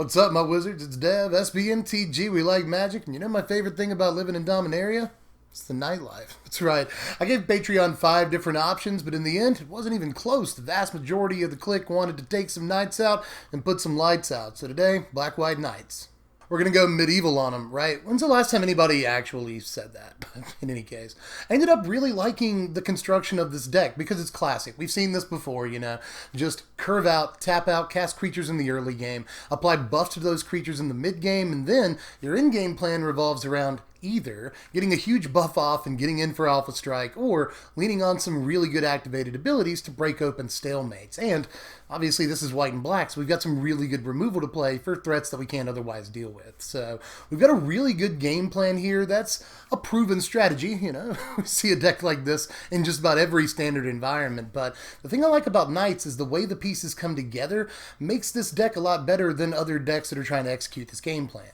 What's up, my wizards? It's Dev, Mtg. We like magic, and you know my favorite thing about living in Dominaria? It's the nightlife. That's right. I gave Patreon 5 different options, but in the end, it wasn't even close. The vast majority of the clique wanted to take some nights out and put some lights out. So today, black, white nights. We're going to go medieval on them, right? When's the last time anybody actually said that? But in any case, I ended up really liking the construction of this deck because it's classic. We've seen this before, you know. Just curve out, tap out, cast creatures in the early game, apply buff to those creatures in the mid game, and then your in-game plan revolves around either getting a huge buff off and getting in for Alpha Strike, or leaning on some really good activated abilities to break open stalemates. And obviously this is white and black, so we've got some really good removal to play for threats that we can't otherwise deal with. So we've got a really good game plan here. That's a proven strategy, you know. We see a deck like this in just about every standard environment, but the thing I like about Knights is the way the pieces come together makes this deck a lot better than other decks that are trying to execute this game plan.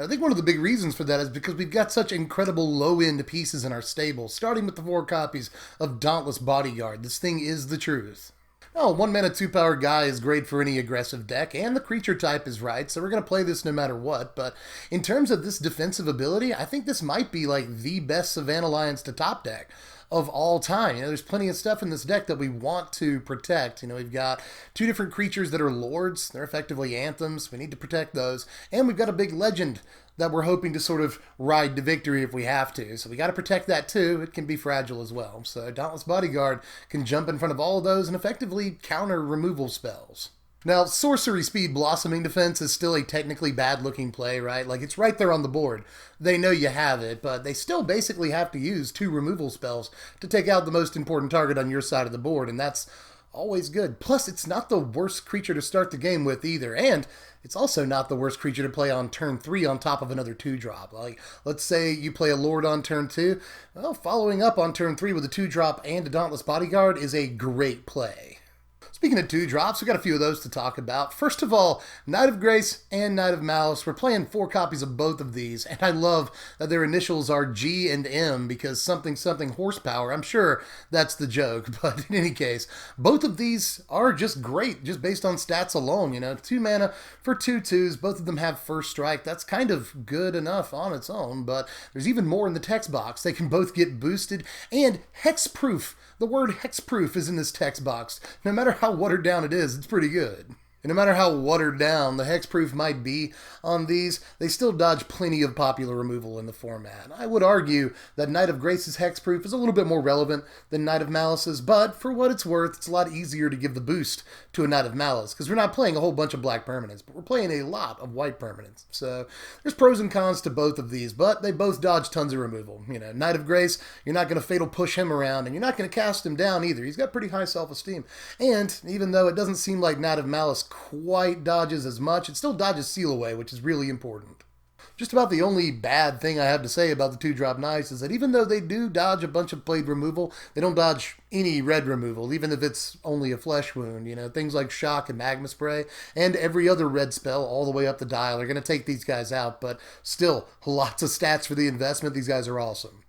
I think one of the big reasons for that is because we've got such incredible low-end pieces in our stable, starting with the 4 copies of Dauntless Bodyguard. This thing is the truth. Now, 1 mana 2-power guy is great for any aggressive deck, and the creature type is right, so we're going to play this no matter what, but in terms of this defensive ability, I think this might be like the best Savannah Alliance to top deck of all time. You know, there's plenty of stuff in this deck that we want to protect. You know, we've got 2 different creatures that are lords. They're effectively anthems. We need to protect those. And we've got a big legend that we're hoping to sort of ride to victory if we have to. So we got to protect that too. It can be fragile as well. So Dauntless Bodyguard can jump in front of all of those and effectively counter removal spells. Now, Sorcery Speed Blossoming Defense is still a technically bad-looking play, right? Like, it's right there on the board. They know you have it, but they still basically have to use 2 removal spells to take out the most important target on your side of the board, and that's always good. Plus, it's not the worst creature to start the game with either, and it's also not the worst creature to play on turn 3 on top of another 2-drop. Like, let's say you play a Lord on turn 2. Well, following up on turn 3 with a 2-drop and a Dauntless Bodyguard is a great play. Speaking of 2-drops, we've got a few of those to talk about. First of all, Knight of Grace and Knight of Malice. We're playing 4 copies of both of these, and I love that their initials are G and M because something horsepower. I'm sure that's the joke, but in any case, both of these are just great, just based on stats alone. You know, 2 mana for 2/2s. Both of them have first strike. That's kind of good enough on its own, but there's even more in the text box. They can both get boosted, and hexproof. The word hexproof is in this text box. No matter how watered down it is, it's pretty good. And no matter how watered down the hexproof might be on these, they still dodge plenty of popular removal in the format. I would argue that Knight of Grace's hexproof is a little bit more relevant than Knight of Malice's, but for what it's worth, it's a lot easier to give the boost to a Knight of Malice, because we're not playing a whole bunch of black permanents, but we're playing a lot of white permanents. So there's pros and cons to both of these, but they both dodge tons of removal. You know, Knight of Grace, you're not going to fatal push him around, and you're not going to cast him down either. He's got pretty high self-esteem. And even though it doesn't seem like Knight of Malice quite dodges as much, it still dodges Seal Away, which is really important. Just about the only bad thing I have to say about the 2-drop Knights is that even though they do dodge a bunch of blade removal, they don't dodge any red removal, even if it's only a flesh wound. You know, things like Shock and Magma Spray and every other red spell all the way up the dial are going to take these guys out, but still, lots of stats for the investment. These guys are awesome.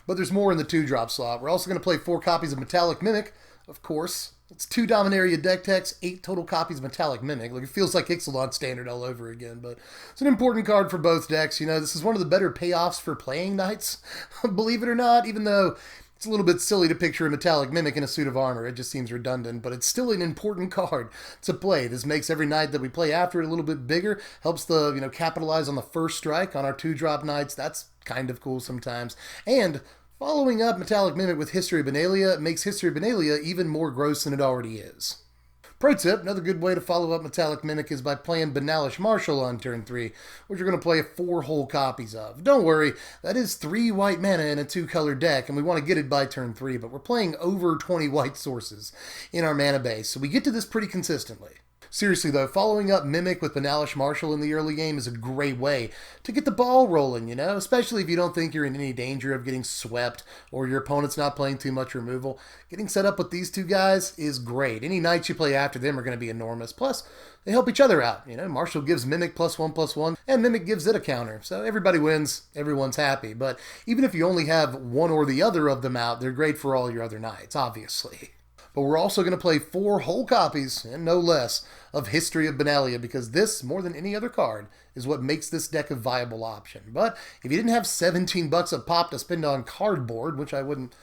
But there's more in the 2-drop slot. We're also going to play 4 copies of Metallic Mimic, of course. It's 2 Dominaria Deck Techs, 8 total copies of Metallic Mimic. Like, it feels like Ixalan Standard all over again, but it's an important card for both decks. You know, this is one of the better payoffs for playing Knights, believe it or not, even though it's a little bit silly to picture a Metallic Mimic in a suit of armor. It just seems redundant, but it's still an important card to play. This makes every Knight that we play after it a little bit bigger, helps the, you know, capitalize on the first strike on our 2-drop Knights. That's kind of cool sometimes. And following up Metallic Mimic with History of Benalia makes History of Benalia even more gross than it already is. Pro tip, another good way to follow up Metallic Mimic is by playing Banalish Marshal on turn 3, which you're going to play 4 whole copies of. Don't worry, that is 3 white mana in a 2-color deck, and we want to get it by turn 3, but we're playing over 20 white sources in our mana base, so we get to this pretty consistently. Seriously though, following up Mimic with Banalish Marshal in the early game is a great way to get the ball rolling, you know? Especially if you don't think you're in any danger of getting swept or your opponent's not playing too much removal. Getting set up with these 2 guys is great. Any Knights you play after them are going to be enormous. Plus, they help each other out. You know, Marshal gives Mimic +1/+1, and Mimic gives it a counter. So everybody wins, everyone's happy. But even if you only have one or the other of them out, they're great for all your other Knights, obviously. But we're also going to play 4 whole copies, and no less, of History of Benalia, because this, more than any other card, is what makes this deck a viable option. But if you didn't have 17 bucks a pop to spend on cardboard, which I wouldn't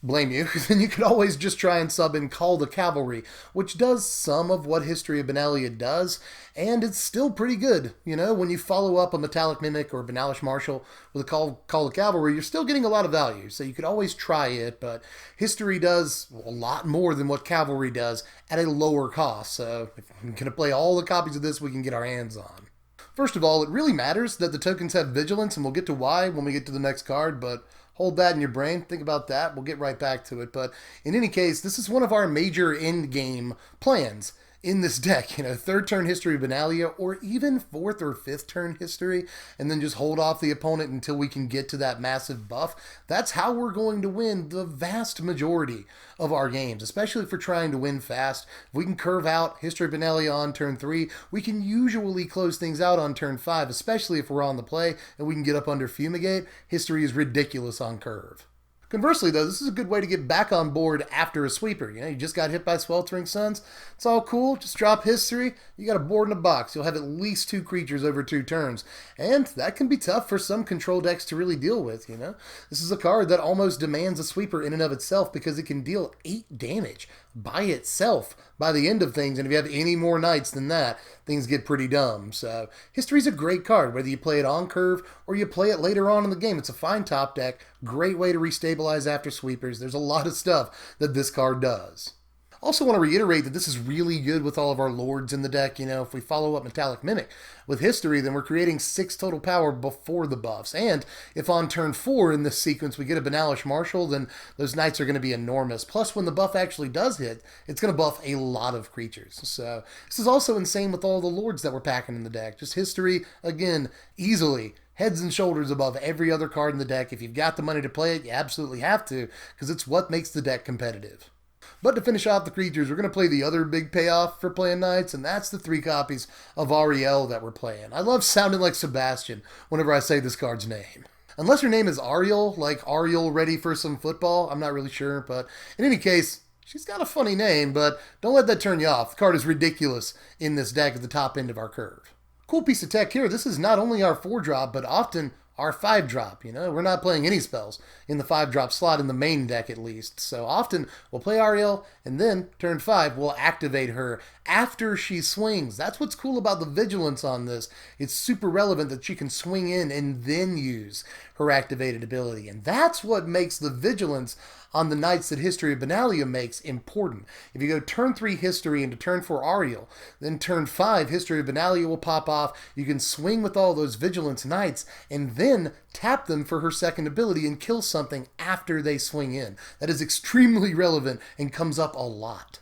blame you, then you could always just try and sub in Call the Cavalry, which does some of what History of Benalia does, and it's still pretty good. You know, when you follow up a Metallic Mimic or Banalish Marshal with a Call the Cavalry, you're still getting a lot of value, so you could always try it, but History does a lot more than what Cavalry does at a lower cost, so if I'm going to play all the copies of this we can get our hands on. First of all, it really matters that the tokens have Vigilance, and we'll get to why when we get to the next card, but hold that in your brain. Think about that. We'll get right back to it. But in any case, this is one of our major end game plans in this deck. You know, 3rd turn History of Benalia, or even 4th or 5th turn History, and then just hold off the opponent until we can get to that massive buff. That's how we're going to win the vast majority of our games, especially if we're trying to win fast. If we can curve out History of Benalia on turn 3, we can usually close things out on turn 5, especially if we're on the play and we can get up under Fumigate. History is ridiculous on curve. Conversely, though, this is a good way to get back on board after a sweeper. You know, you just got hit by Sweltering Suns. It's all cool. Just drop History. You got a board in a box. You'll have at least 2 creatures over 2 turns. And that can be tough for some control decks to really deal with, you know. This is a card that almost demands a sweeper in and of itself because it can deal 8 damage by itself by the end of things, and if you have any more knights than that, things get pretty dumb. So History's a great card, whether you play it on curve or you play it later on in the game. It's a fine top deck, great way to restabilize after sweepers. There's a lot of stuff that this card does. Also want to reiterate that this is really good with all of our lords in the deck. You know, if we follow up Metallic Mimic with History, then we're creating 6 total power before the buffs. And if on turn 4 in this sequence we get a Banalish Marshal, then those knights are going to be enormous. Plus, when the buff actually does hit, it's going to buff a lot of creatures. So this is also insane with all the lords that we're packing in the deck. Just History, again, easily heads and shoulders above every other card in the deck. If you've got the money to play it, you absolutely have to, because it's what makes the deck competitive. But to finish off the creatures, we're going to play the other big payoff for playing knights, and that's the 3 copies of Ariel that we're playing. I love sounding like Sebastian whenever I say this card's name. Unless her name is Ariel, like Ariel ready for some football, I'm not really sure, but in any case, she's got a funny name, but don't let that turn you off. The card is ridiculous in this deck at the top end of our curve. Cool piece of tech here, this is not only our 4-drop, but often our 5-drop, you know, we're not playing any spells in the 5-drop slot in the main deck at least. So often we'll play Ariel and then turn 5 we'll activate her after she swings. That's what's cool about the vigilance on this. It's super relevant that she can swing in and then use her activated ability. And that's what makes the vigilance on the knights that History of Benalia makes important. If you go turn 3 History into turn 4 Ariel, then turn 5 History of Benalia will pop off. You can swing with all those vigilance knights and then tap them for her second ability and kill something after they swing in. That is extremely relevant and comes up a lot.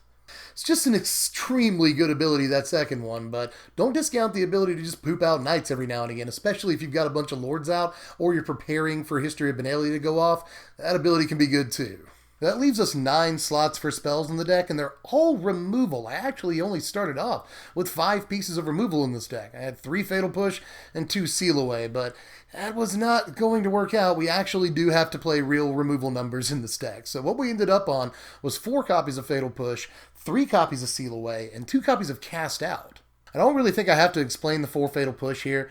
It's just an extremely good ability, that second one, but don't discount the ability to just poop out knights every now and again, especially if you've got a bunch of lords out or you're preparing for History of Benalia to go off. That ability can be good too. That leaves us 9 slots for spells in the deck, and they're all removal. I actually only started off with 5 pieces of removal in this deck. I had 3 Fatal Push and 2 Seal Away, but that was not going to work out. We actually do have to play real removal numbers in this deck. So what we ended up on was 4 copies of Fatal Push, 3 copies of Seal Away, and 2 copies of Cast Out. I don't really think I have to explain the 4 Fatal Push here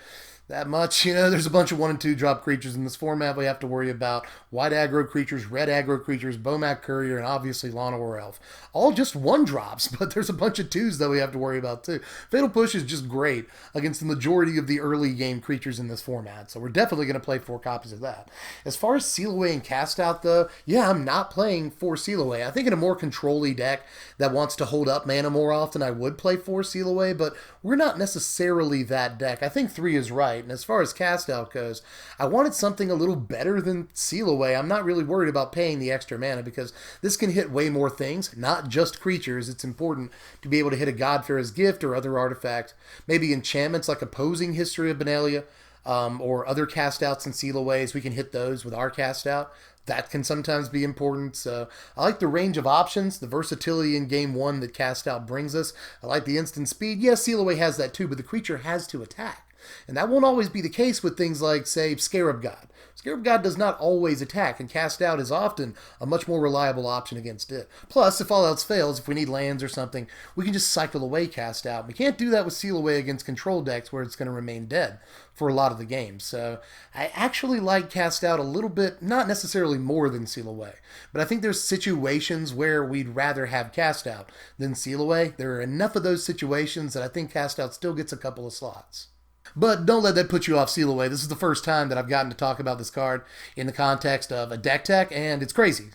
that much. You know, there's a bunch of 1 and 2 drop creatures in this format we have to worry about. White aggro creatures, red aggro creatures, Bomac Courier, and obviously Lana War Elf. All just 1 drops, but there's a bunch of 2s that we have to worry about too. Fatal Push is just great against the majority of the early game creatures in this format, so we're definitely going to play 4 copies of that. As far as Seal Away and Cast Out though, yeah, I'm not playing 4 Seal Away. I think in a more control-y deck that wants to hold up mana more often, I would play 4 Seal Away, but we're not necessarily that deck. I think 3 is right. And as far as Cast Out goes, I wanted something a little better than Seal Away. I'm not really worried about paying the extra mana because this can hit way more things, not just creatures. It's important to be able to hit a Godfair's Gift or other artifact, maybe enchantments like opposing History of Benalia, or other Cast Outs and Seal Aways. We can hit those with our Cast Out. That can sometimes be important. So I like the range of options, the versatility in game 1 that Cast Out brings us. I like the instant speed. Yes, Seal Away has that too, but the creature has to attack. And that won't always be the case with things like, say, Scarab God. Scarab God does not always attack, and Cast Out is often a much more reliable option against it. Plus, if all else fails, if we need lands or something, we can just cycle away Cast Out. We can't do that with Seal Away against control decks where it's going to remain dead for a lot of the games. So I actually like Cast Out a little bit, not necessarily more than Seal Away, but I think there's situations where we'd rather have Cast Out than Seal Away. There are enough of those situations that I think Cast Out still gets a couple of slots. But don't let that put you off Seal Away. This is the first time that I've gotten to talk about this card in the context of a deck tech, and it's crazy.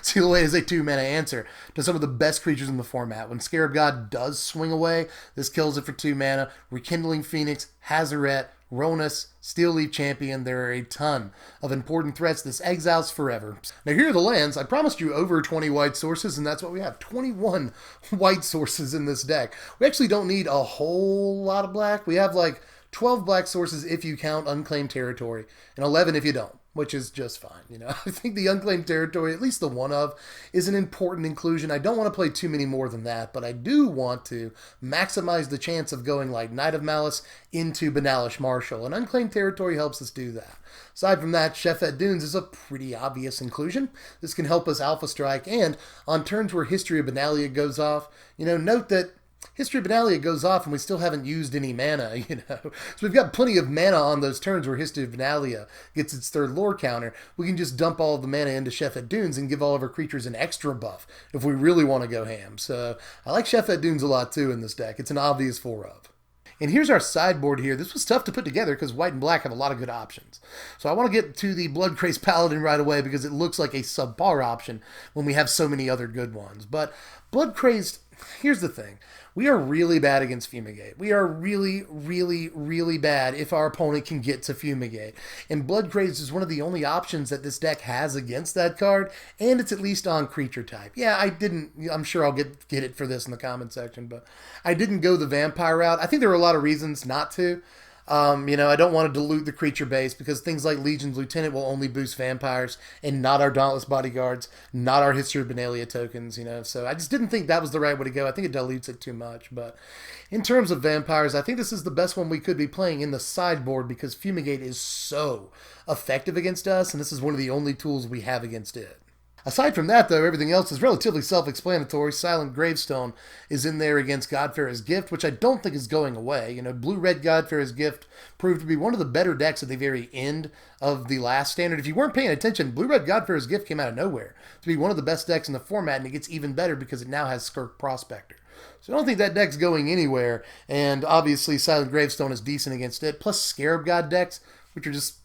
Seal Away is a 2-mana answer to some of the best creatures in the format. When Scarab God does swing away, this kills it for 2 mana. Rekindling Phoenix, Hazaret, Ronus, Steel Leaf Champion. There are a ton of important threats this exiles forever. Now here are the lands. I promised you over 20 white sources, and that's what we have. 21 white sources in this deck. We actually don't need a whole lot of black. We have like 12 black sources if you count Unclaimed Territory, and 11 if you don't, which is just fine. You know, I think the Unclaimed Territory, at least the one of, is an important inclusion. I don't want to play too many more than that, but I do want to maximize the chance of going like Knight of Malice into Banalish Marshal, and Unclaimed Territory helps us do that. Aside from that, Shefet Dunes is a pretty obvious inclusion. This can help us Alpha Strike, and on turns where History of Benalia goes off, you know, note that History of Benalia goes off and we still haven't used any mana, you know. So we've got plenty of mana on those turns where History of Benalia gets its 3rd lore counter. We can just dump all of the mana into Shefet Dunes and give all of our creatures an extra buff if we really want to go ham. So I like Shefet Dunes a lot too in this deck. It's an obvious 4-of. And here's our sideboard here. This was tough to put together because white and black have a lot of good options. So I want to get to the Bloodcrazed Paladin right away because it looks like a subpar option when we have so many other good ones. But Bloodcrazed, here's the thing. We are really bad against Fumigate. We are really, really, really bad if our opponent can get to Fumigate. And Bloodcrazed is one of the only options that this deck has against that card, and it's at least on creature type. Yeah, I'm sure I'll get it for this in the comment section, but I didn't go the vampire route. I think there are a lot of reasons not to. You know, I don't want to dilute the creature base because things like Legion's Lieutenant will only boost vampires and not our Dauntless Bodyguards, not our History of Benalia tokens, you know. So I just didn't think that was the right way to go. I think it dilutes it too much. But in terms of vampires, I think this is the best one we could be playing in the sideboard because Fumigate is so effective against us, and this is one of the only tools we have against it. Aside from that, though, everything else is relatively self-explanatory. Silent Gravestone is in there against Godfarer's Gift, which I don't think is going away. You know, Blue-Red Godfarer's Gift proved to be one of the better decks at the very end of the last standard. If you weren't paying attention, Blue-Red Godfarer's Gift came out of nowhere to be one of the best decks in the format, and it gets even better because it now has Skirk Prospector. So I don't think that deck's going anywhere, and obviously Silent Gravestone is decent against it, plus Scarab God decks, which are just,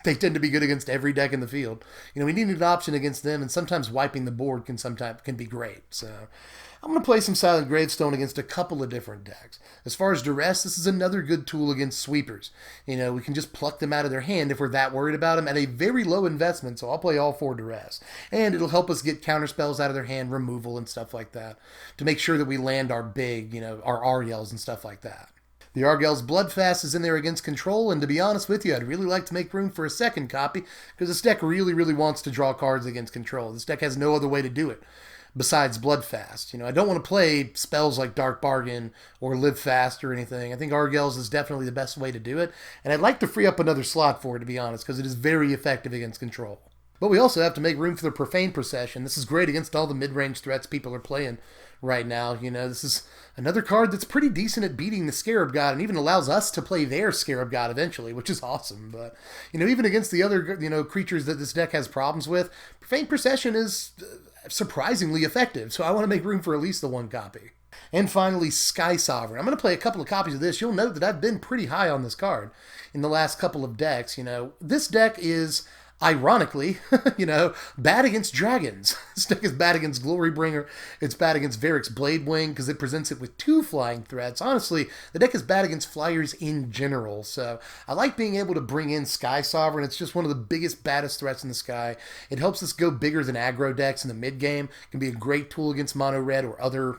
they tend to be good against every deck in the field. You know, we need an option against them, and sometimes wiping the board can be great. So I'm going to play some Silent Gravestone against a couple of different decks. As far as Duress, this is another good tool against sweepers. You know, we can just pluck them out of their hand if we're that worried about them at a very low investment, so I'll play all 4 Duress. And it'll help us get counterspells out of their hand, removal and stuff like that, to make sure that we land our big, you know, our Ariels and stuff like that. The Argyll's Bloodfast is in there against control, and to be honest with you, I'd really like to make room for a second copy, because this deck really, really wants to draw cards against control. This deck has no other way to do it besides Bloodfast. You know, I don't want to play spells like Dark Bargain or Live Fast or anything. I think Argyll's is definitely the best way to do it, and I'd like to free up another slot for it, to be honest, because it is very effective against control. But we also have to make room for the Profane Procession. This is great against all the mid-range threats people are playing right now. You know, this is another card that's pretty decent at beating the Scarab God and even allows us to play their Scarab God eventually, which is awesome. But, you know, even against the other, you know, creatures that this deck has problems with, Profane Procession is surprisingly effective. So I want to make room for at least the 1 copy. And finally, Sky Sovereign. I'm going to play a couple of copies of this. You'll note that I've been pretty high on this card in the last couple of decks. You know, this deck is, ironically, you know, bad against dragons. This deck is bad against Glorybringer. It's bad against Varric's Bladewing because it presents it with 2 flying threats. Honestly, the deck is bad against flyers in general. So I like being able to bring in Sky Sovereign. It's just one of the biggest, baddest threats in the sky. It helps us go bigger than aggro decks in the mid game. It can be a great tool against mono red or other,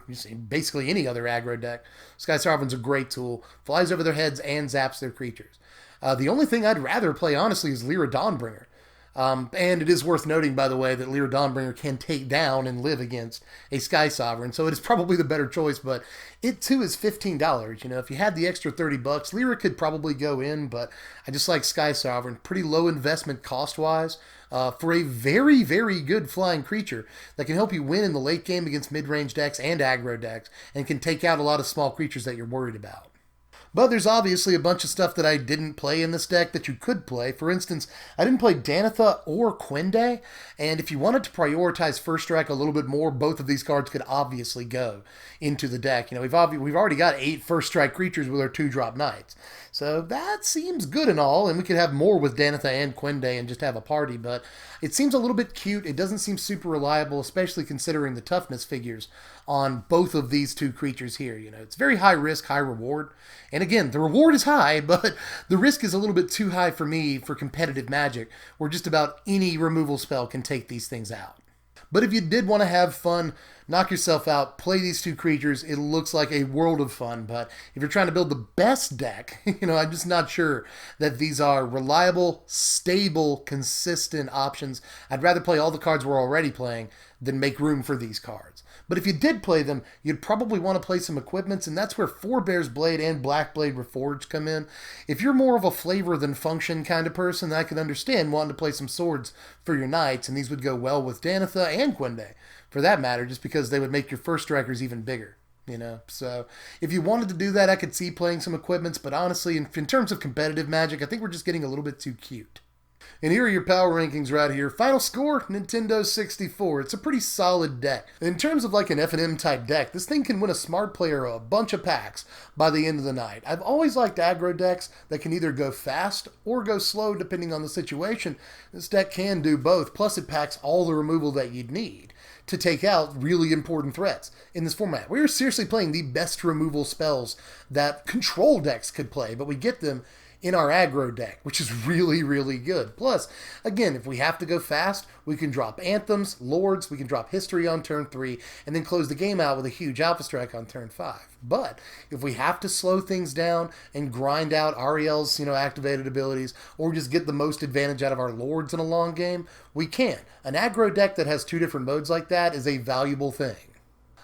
basically any other aggro deck. Sky Sovereign's a great tool. Flies over their heads and zaps their creatures. The only thing I'd rather play, honestly, is Lyra Dawnbringer. And it is worth noting, by the way, that Lyra Dawnbringer can take down and live against a Sky Sovereign, so it is probably the better choice, but it too is $15. You know, if you had the extra $30, Lyra could probably go in, but I just like Sky Sovereign. Pretty low investment cost-wise for a very, very good flying creature that can help you win in the late game against mid-range decks and aggro decks, and can take out a lot of small creatures that you're worried about. But there's obviously a bunch of stuff that I didn't play in this deck that you could play. For instance, I didn't play Danitha or Quinde, and if you wanted to prioritize first strike a little bit more, both of these cards could obviously go into the deck. You know, we've already got 8 first strike creatures with our 2-drop knights. So that seems good and all, and we could have more with Danitha and Quinde and just have a party, but it seems a little bit cute. It doesn't seem super reliable, especially considering the toughness figures on both of these 2 creatures here. You know, it's very high risk, high reward. And again, the reward is high, but the risk is a little bit too high for me for competitive Magic, where just about any removal spell can take these things out. But if you did want to have fun, knock yourself out, play these 2 creatures, it looks like a world of fun. But if you're trying to build the best deck, you know, I'm just not sure that these are reliable, stable, consistent options. I'd rather play all the cards we're already playing than make room for these cards. But if you did play them, you'd probably want to play some equipments, and that's where Forebear's Blade and Blackblade Reforged come in. If you're more of a flavor than function kind of person, I can understand wanting to play some swords for your knights, and these would go well with Danitha and Quinde, for that matter, just because they would make your first strikers even bigger. You know, so if you wanted to do that, I could see playing some equipments, but honestly, in terms of competitive Magic, I think we're just getting a little bit too cute. And here are your power rankings right here. Final score, Nintendo 64. It's a pretty solid deck. In terms of like an F&M type deck, this thing can win a smart player a bunch of packs by the end of the night. I've always liked aggro decks that can either go fast or go slow depending on the situation. This deck can do both, plus it packs all the removal that you'd need to take out really important threats in this format. We're seriously playing the best removal spells that control decks could play, but we get them in our aggro deck, which is really, really good. Plus, again, if we have to go fast, we can drop Anthems, Lords, we can drop History on turn 3, and then close the game out with a huge Alpha Strike on turn 5. But if we have to slow things down and grind out Ariel's, activated abilities, or just get the most advantage out of our Lords in a long game, we can. An aggro deck that has 2 different modes like that is a valuable thing.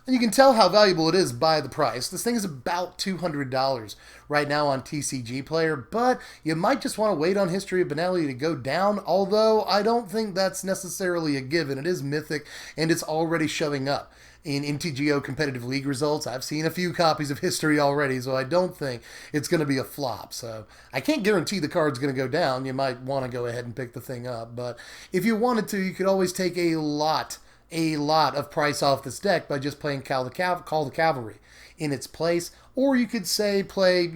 And you can tell how valuable it is by the price. This thing is about $200 right now on TCG Player, but you might just want to wait on History of Banality to go down, although I don't think that's necessarily a given. It is mythic, and it's already showing up in MTGO competitive league results. I've seen a few copies of History already, so I don't think it's going to be a flop. So I can't guarantee the card's going to go down. You might want to go ahead and pick the thing up, but if you wanted to, you could always take a lot of price off this deck by just playing Call the Cavalry in its place. Or you could say play,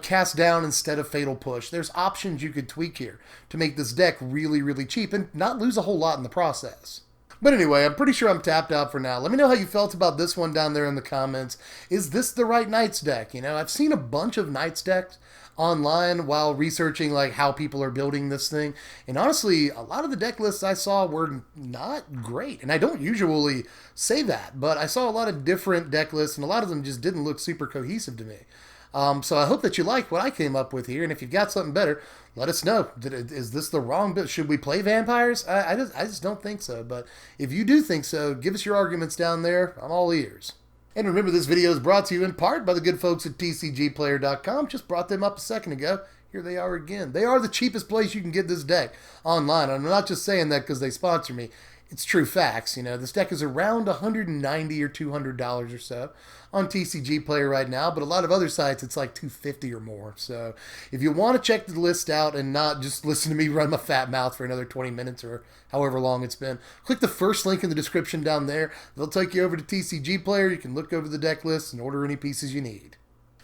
Cast Down instead of Fatal Push. There's options you could tweak here to make this deck really, really cheap and not lose a whole lot in the process. But anyway, I'm pretty sure I'm tapped out for now. Let me know how you felt about this one down there in the comments. Is this the right Knights deck? I've seen a bunch of Knights decks online while researching how people are building this thing, and honestly a lot of the deck lists I saw were not great, and I don't usually say that, but I saw a lot of different deck lists and a lot of them just didn't look super cohesive to me. So I hope that you like what I came up with here, and if you've got something better, let us know. Is this the wrong build? Should we play vampires? I just don't think so, but if you do think so, give us your arguments down there. I'm all ears. And remember, this video is brought to you in part by the good folks at TCGplayer.com. Just brought them up a second ago. Here they are again. They are the cheapest place you can get this deck online. I'm not just saying that because they sponsor me. It's true facts. This deck is around $190 or $200 or so on TCG Player right now, but a lot of other sites it's like $250 or more. So if you want to check the list out and not just listen to me run my fat mouth for another 20 minutes or however long it's been, click the first link in the description down there. They'll take you over to TCG Player. You can look over the deck list and order any pieces you need.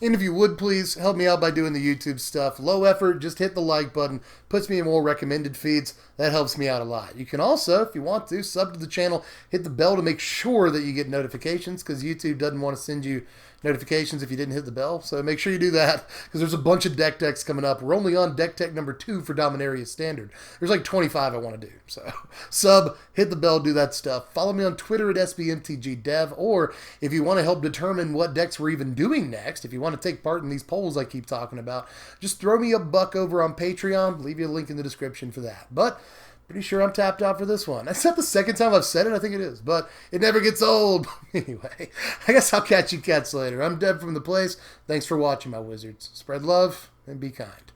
And if you would, please help me out by doing the YouTube stuff. Low effort, just hit the like button. Puts me in more recommended feeds. That helps me out a lot. You can also, if you want to, sub to the channel. Hit the bell to make sure that you get notifications, because YouTube doesn't want to send you notifications if you didn't hit the bell. So make sure you do that because there's a bunch of deck techs coming up. We're only on deck tech number 2 for Dominaria Standard. There's like 25 I want to do. So sub, hit the bell, do that stuff. Follow me on Twitter at SBMTGDev, or if you want to help determine what decks we're even doing next, if you want to take part in these polls I keep talking about, just throw me a buck over on Patreon. Leave you a link in the description for that. But pretty sure I'm tapped out for this one. That's not the second time I've said it. I think it is, but it never gets old. Anyway, I guess I'll catch you cats later. I'm Deb from The Place. Thanks for watching, my wizards. Spread love and be kind.